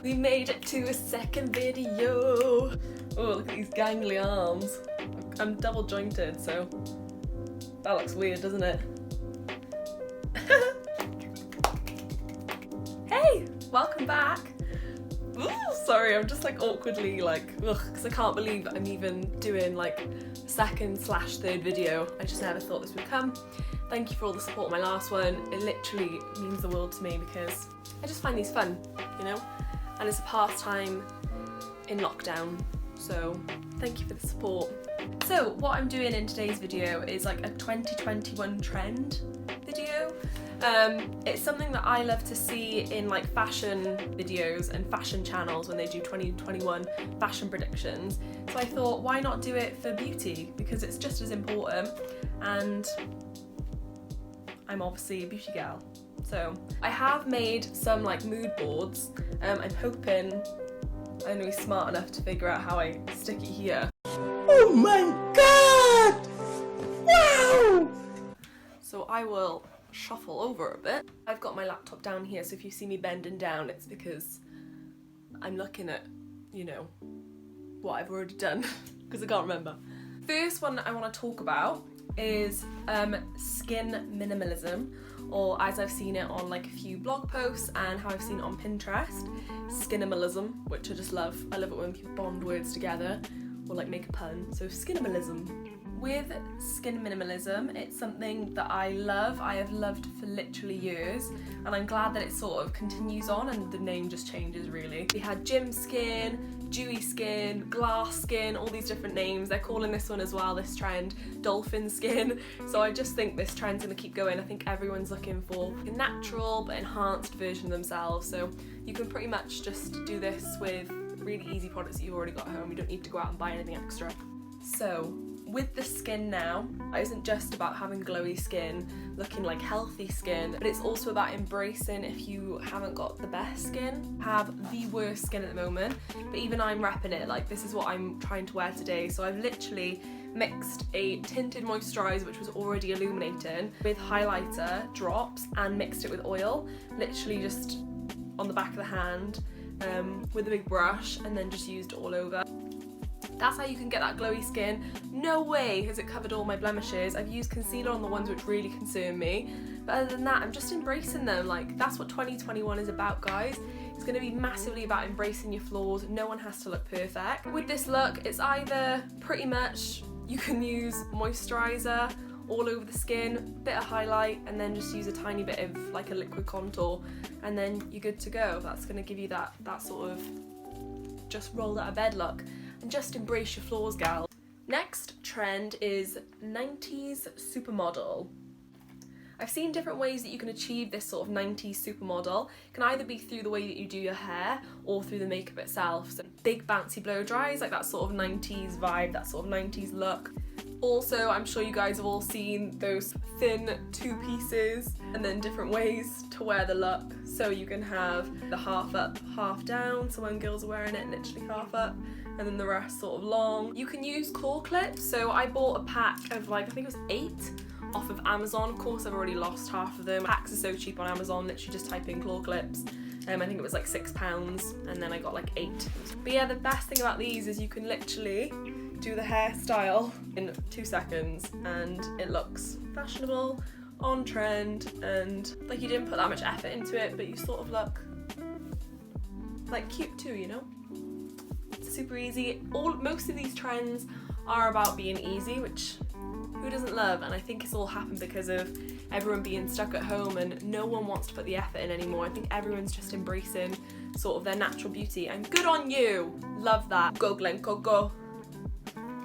We made it to a second video. Oh, look at these gangly arms. I'm double jointed, so that looks weird, doesn't it? Hey, welcome back. Ooh, sorry, I'm just like awkwardly like, ugh, because I can't believe I'm even doing like second/third video. I just never thought this would come. Thank you for all the support on my last one. It literally means the world to me because I just find these fun, you know? And it's a pastime in lockdown, so thank you for the support. So what I'm doing in today's video is like a 2021 trend video. It's something that I love to see in like fashion videos and fashion channels when they do 2021 fashion predictions. So I thought, why not do it for beauty? Because it's just as important, and I'm obviously a beauty gal. So I have made some like mood boards. I'm hoping I'm gonna be smart enough to figure out how I stick it here. Oh my god! Wow! So I will shuffle over a bit. I've got my laptop down here, so if you see me bending down, it's because I'm looking at, you know, what I've already done, because I can't remember. First one I want to talk about is skin minimalism, or as I've seen it on like a few blog posts and how I've seen it on Pinterest, skinimalism, which I just love. I love it when people bond words together or like make a pun. So skinimalism. With skin minimalism, it's something that I love. I have loved for literally years, and I'm glad that it sort of continues on and the name just changes really. We had gym skin, dewy skin, glass skin, all these different names. They're calling this one as well, this trend, dolphin skin. So I just think this trend's gonna keep going. I think everyone's looking for a natural but enhanced version of themselves. So you can pretty much just do this with really easy products that you've already got at home. You don't need to go out and buy anything extra. So with the skin now, it isn't just about having glowy skin, looking like healthy skin, but it's also about embracing if you haven't got the best skin, have the worst skin at the moment, but even I'm repping it. Like, this is what I'm trying to wear today. So I've literally mixed a tinted moisturiser, which was already illuminating, with highlighter drops and mixed it with oil, literally just on the back of the hand with a big brush, and then just used it all over. That's how you can get that glowy skin. No way has it covered all my blemishes. I've used concealer on the ones which really concern me, but other than that, I'm just embracing them. Like, that's what 2021 is about, guys. It's gonna be massively about embracing your flaws. No one has to look perfect. With this look, it's either pretty much you can use moisturiser all over the skin, bit of highlight, and then just use a tiny bit of like a liquid contour, and then you're good to go. That's gonna give you that sort of just roll out of bed look. And just embrace your flaws, gal. Next trend is 90s supermodel. I've seen different ways that you can achieve this sort of 90s supermodel. It can either be through the way that you do your hair or through the makeup itself. So big bouncy blow dries, like that sort of 90s vibe, that sort of 90s look. Also, I'm sure you guys have all seen those thin two pieces, and then different ways to wear the look. So you can have the half up, half down, so when girls are wearing it, literally half up, and then the rest sort of long. You can use claw clips. So I bought a pack of like, I think it was 8 off of Amazon. Of course, I've already lost half of them. Packs are so cheap on Amazon, literally just type in claw clips. I think it was like £6, and then I got like 8. But yeah, the best thing about these is you can literally do the hairstyle in 2 seconds and it looks fashionable, on trend, and like you didn't put that much effort into it, but you sort of look like cute too, you know? It's super easy. Most of these trends are about being easy, which who doesn't love? And I think it's all happened because of everyone being stuck at home and no one wants to put the effort in anymore. I think everyone's just embracing sort of their natural beauty, and good on you. Love that. Go Glen, go go.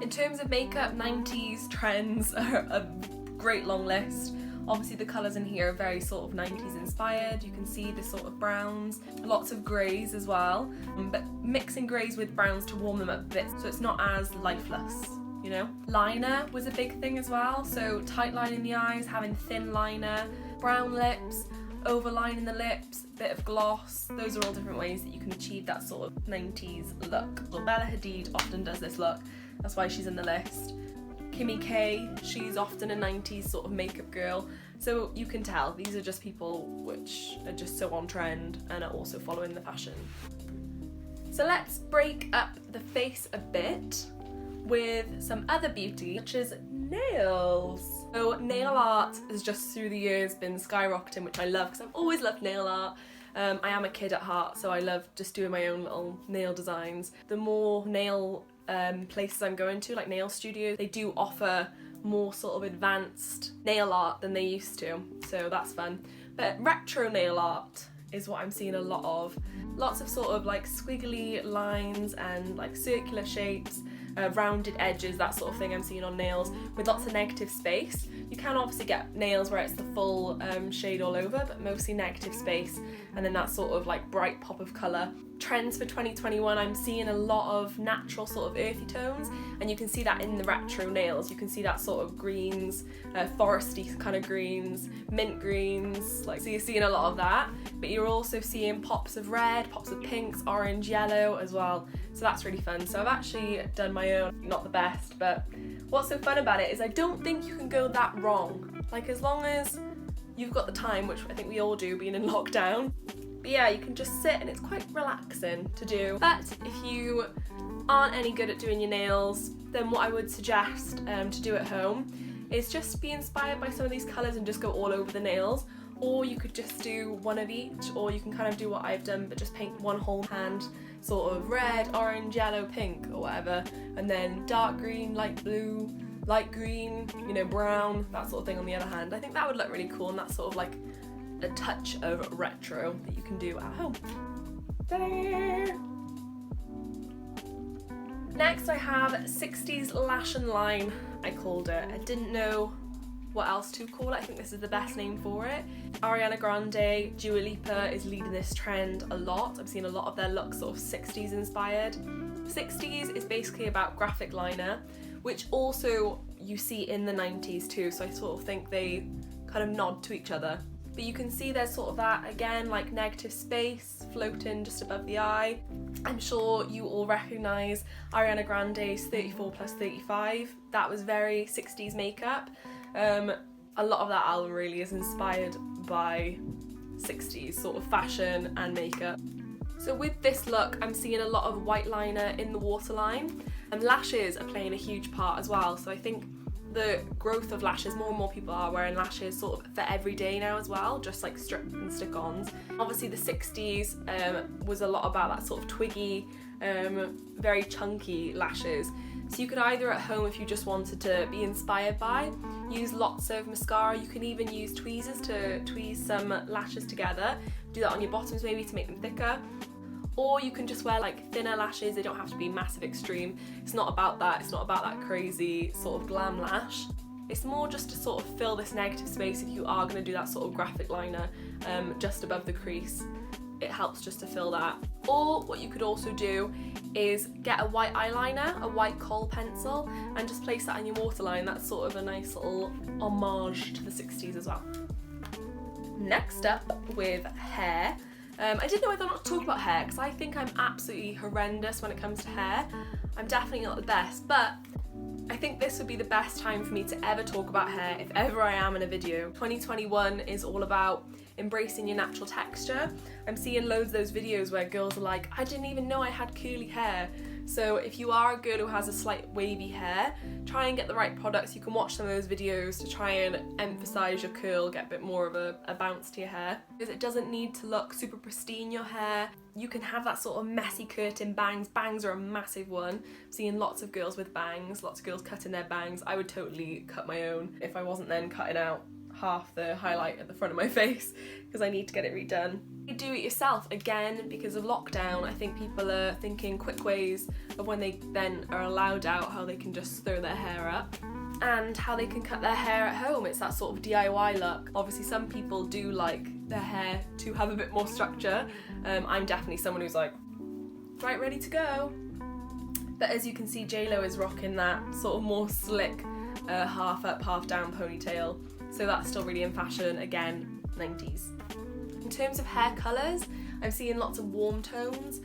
In terms of makeup, 90s trends are a great long list. Obviously the colours in here are very sort of 90s inspired. You can see the sort of browns, lots of greys as well, but mixing greys with browns to warm them up a bit so it's not as lifeless, you know? Liner was a big thing as well, so tight lining the eyes, having thin liner, brown lips, overlining the lips, bit of gloss. Those are all different ways that you can achieve that sort of 90s look. Well, Bella Hadid often does this look, that's why she's in the list. Kimmy K, she's often a 90s sort of makeup girl, so you can tell these are just people which are just so on trend and are also following the fashion. So let's break up the face a bit with some other beauty, such as nails. So nail art has just through the years been skyrocketing, which I love because I've always loved nail art. I am a kid at heart, so I love just doing my own little nail designs. The more nail places I'm going to, like nail studios, they do offer more sort of advanced nail art than they used to, so that's fun. But retro nail art is what I'm seeing a lot of. Lots of sort of like squiggly lines and like circular shapes, rounded edges, that sort of thing I'm seeing on nails, with lots of negative space. You can obviously get nails where it's the full shade all over, but mostly negative space, and then that sort of like bright pop of colour. Trends for 2021, I'm seeing a lot of natural sort of earthy tones, and you can see that in the retro nails. You can see that sort of greens, foresty kind of greens, mint greens, like, so you're seeing a lot of that, but you're also seeing pops of red, pops of pinks, orange, yellow as well, so that's really fun. So I've actually done my own, not the best, but what's so fun about it is I don't think you can go that wrong. Like, as long as you've got the time, which I think we all do being in lockdown. But yeah, you can just sit and it's quite relaxing to do. But if you aren't any good at doing your nails, then what I would suggest to do at home is just be inspired by some of these colours and just go all over the nails. Or you could just do one of each, or you can kind of do what I've done, but just paint one whole hand, sort of red, orange, yellow, pink, or whatever, and then dark green, light blue, light green, you know, brown, that sort of thing on the other hand. I think that would look really cool, and that's sort of like a touch of retro that you can do at home. Ta-da! Next I have 60s lash and line, I called it. I didn't know what else to call it. I think this is the best name for it. Ariana Grande, Dua Lipa is leading this trend a lot. I've seen a lot of their looks sort of 60s inspired. 60s is basically about graphic liner, which also you see in the 90s too, so I sort of think they kind of nod to each other. But you can see there's sort of that, again, like negative space floating just above the eye. I'm sure you all recognise Ariana Grande's 34 plus 35. That was very 60s makeup. A lot of that album really is inspired by 60s sort of fashion and makeup. So with this look, I'm seeing a lot of white liner in the waterline, and lashes are playing a huge part as well. So I think the growth of lashes, more and more people are wearing lashes sort of for every day now as well, just like strip and stick-ons. Obviously the 60s was a lot about that sort of twiggy, very chunky lashes. So you could either at home, if you just wanted to be inspired by, use lots of mascara. You can even use tweezers to tweeze some lashes together. Do that on your bottoms maybe to make them thicker. Or you can just wear like thinner lashes. They don't have to be massive extreme. It's not about that. It's not about that crazy sort of glam lash. It's more just to sort of fill this negative space if you are going to do that sort of graphic liner just above the crease. It helps just to fill that. Or what you could also do is get a white eyeliner, a white kohl pencil, and just place that on your waterline. That's sort of a nice little homage to the 60s as well. Next up with hair. I didn't know whether or not to talk about hair because I think I'm absolutely horrendous when it comes to hair. I'm definitely not the best, but I think this would be the best time for me to ever talk about hair if ever I am in a video. 2021 is all about embracing your natural texture. I'm seeing loads of those videos where girls are like, I didn't even know I had curly hair. So if you are a girl who has a slight wavy hair, try and get the right products. You can watch some of those videos to try and emphasize your curl, get a bit more of a bounce to your hair. Because it doesn't need to look super pristine, your hair. You can have that sort of messy curtain bangs. Bangs are a massive one. I'm seeing lots of girls with bangs, lots of girls cutting their bangs. I would totally cut my own if I wasn't then cutting out half the highlight at the front of my face because I need to get it redone. You do it yourself again because of lockdown. I think people are thinking quick ways of when they then are allowed out how they can just throw their hair up and how they can cut their hair at home. It's that sort of DIY look. Obviously some people do like their hair to have a bit more structure. I'm definitely someone who's like, right, ready to go. But as you can see, JLo is rocking that sort of more slick half up, half down ponytail. So that's still really in fashion, again, 90s. In terms of hair colours, I'm seeing lots of warm tones.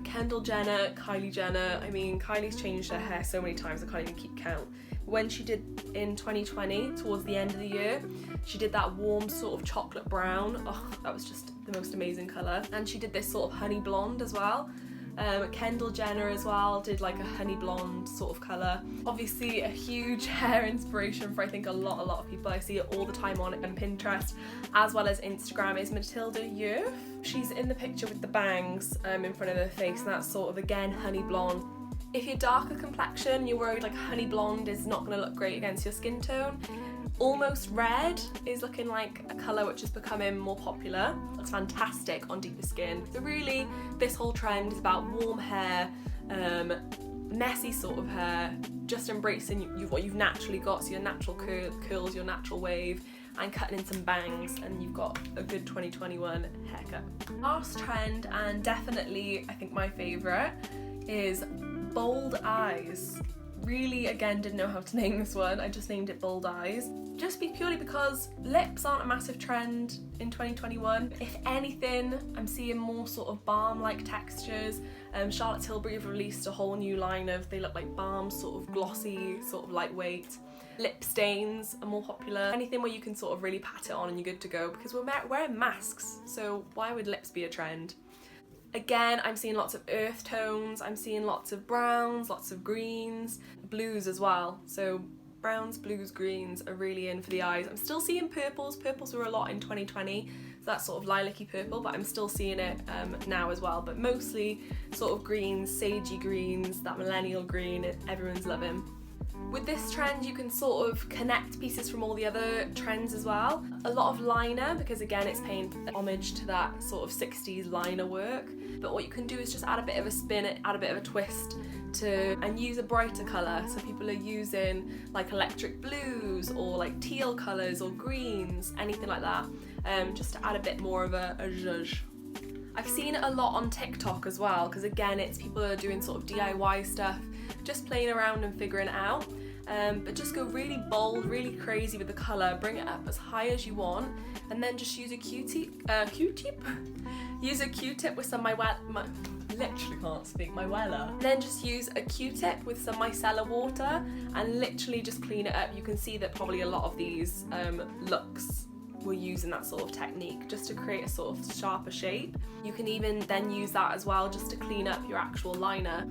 Kendall Jenner, Kylie Jenner, I mean, Kylie's changed her hair so many times I can't even keep count. When she did in 2020, towards the end of the year, she did that warm sort of chocolate brown. Oh, that was just the most amazing colour. And she did this sort of honey blonde as well. Kendall Jenner as well did like a honey blonde sort of colour. Obviously a huge hair inspiration for I think a lot of people. I see it all the time on Pinterest as well as Instagram is Matilda Youth. She's in the picture with the bangs in front of her face, and that's sort of again honey blonde. If you're darker complexion, you're worried like honey blonde is not going to look great against your skin tone, almost red is looking like a colour which is becoming more popular. Looks fantastic on deeper skin. So really this whole trend is about warm hair, messy sort of hair, just embracing what you've naturally got, so your natural curls, your natural wave, and cutting in some bangs, and you've got a good 2021 haircut. Last trend, and definitely I think my favourite, is bold eyes. Really, again, didn't know how to name this one. I just named it bold eyes. Just purely because lips aren't a massive trend in 2021. If anything, I'm seeing more sort of balm-like textures. Charlotte Tilbury have released a whole new line of, they look like balm, sort of glossy, sort of lightweight. Lip stains are more popular. Anything where you can sort of really pat it on and you're good to go, because we're wearing masks, so why would lips be a trend? Again, I'm seeing lots of earth tones, I'm seeing lots of browns, lots of greens, blues as well. So browns, blues, greens are really in for the eyes. I'm still seeing purples. Purples were a lot in 2020, so that's sort of lilac-y purple, but I'm still seeing it now as well. But mostly sort of greens, sagey greens, that millennial green, everyone's loving. With this trend, you can sort of connect pieces from all the other trends as well. A lot of liner, because again, it's paying homage to that sort of 60s liner work. But what you can do is just add a bit of a spin, add a bit of a twist and use a brighter colour. So people are using like electric blues or like teal colours or greens, anything like that, just to add a bit more of a zhuzh. I've seen it a lot on TikTok as well, because again, it's people are doing sort of DIY stuff, just playing around and figuring it out. But just go really bold, really crazy with the colour, bring it up as high as you want, and then just use a Q-tip? Use a Q-tip with some literally can't speak, Myweller. Then just use a Q-tip with some micellar water and literally just clean it up. You can see that probably a lot of these looks were using that sort of technique just to create a sort of sharper shape. You can even then use that as well just to clean up your actual liner.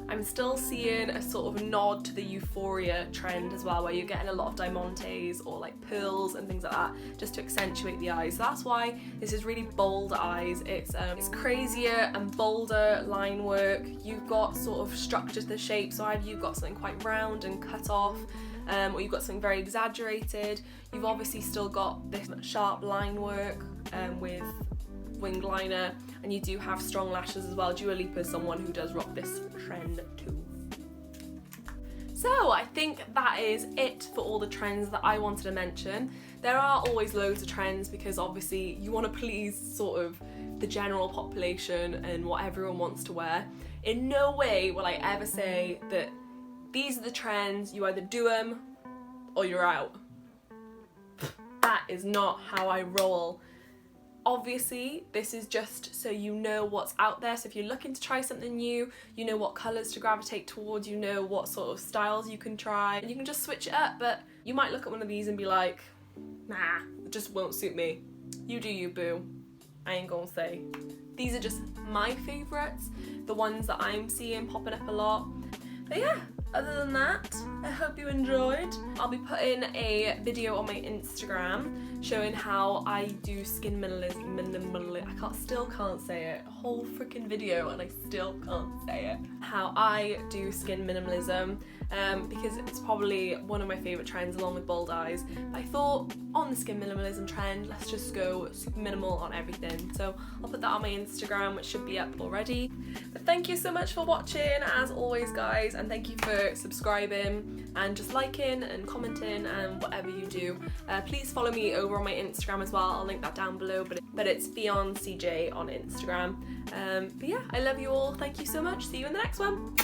I'm still seeing a sort of nod to the Euphoria trend as well, where you're getting a lot of diamantes or like pearls and things like that, just to accentuate the eyes. So that's why this is really bold eyes. It's crazier and bolder line work. You've got sort of structure to the shape, so either you've got something quite round and cut off, or you've got something very exaggerated. You've obviously still got this sharp line work with wing liner, and you do have strong lashes as well. Dua Lipa is someone who does rock this trend too. So I think that is it for all the trends that I wanted to mention. There are always loads of trends because obviously you want to please sort of the general population and what everyone wants to wear. In no way will I ever say that these are the trends, you either do them or you're out. That is not how I roll. Obviously, this is just so you know what's out there. So if you're looking to try something new, you know what colours to gravitate towards, you know what sort of styles you can try, and you can just switch it up. But you might look at one of these and be like, nah, it just won't suit me. You do you, boo. I ain't gonna say. These are just my favourites, the ones that I'm seeing popping up a lot. But yeah, other than that, I hope you enjoyed. I'll be putting a video on my Instagram showing how I do skin minimalism. I still can't say it. A whole freaking video and I still can't say it. How I do skin minimalism, because it's probably one of my favourite trends along with bold eyes. I thought on the skin minimalism trend, let's just go super minimal on everything. So I'll put that on my Instagram, which should be up already. But thank you so much for watching, as always, guys, and thank you for subscribing and just liking and commenting and whatever you do. Please follow me over on my Instagram as well. I'll link that down below, but it's Ffioncj on Instagram. But yeah, I love you all. Thank you so much. See you in the next one.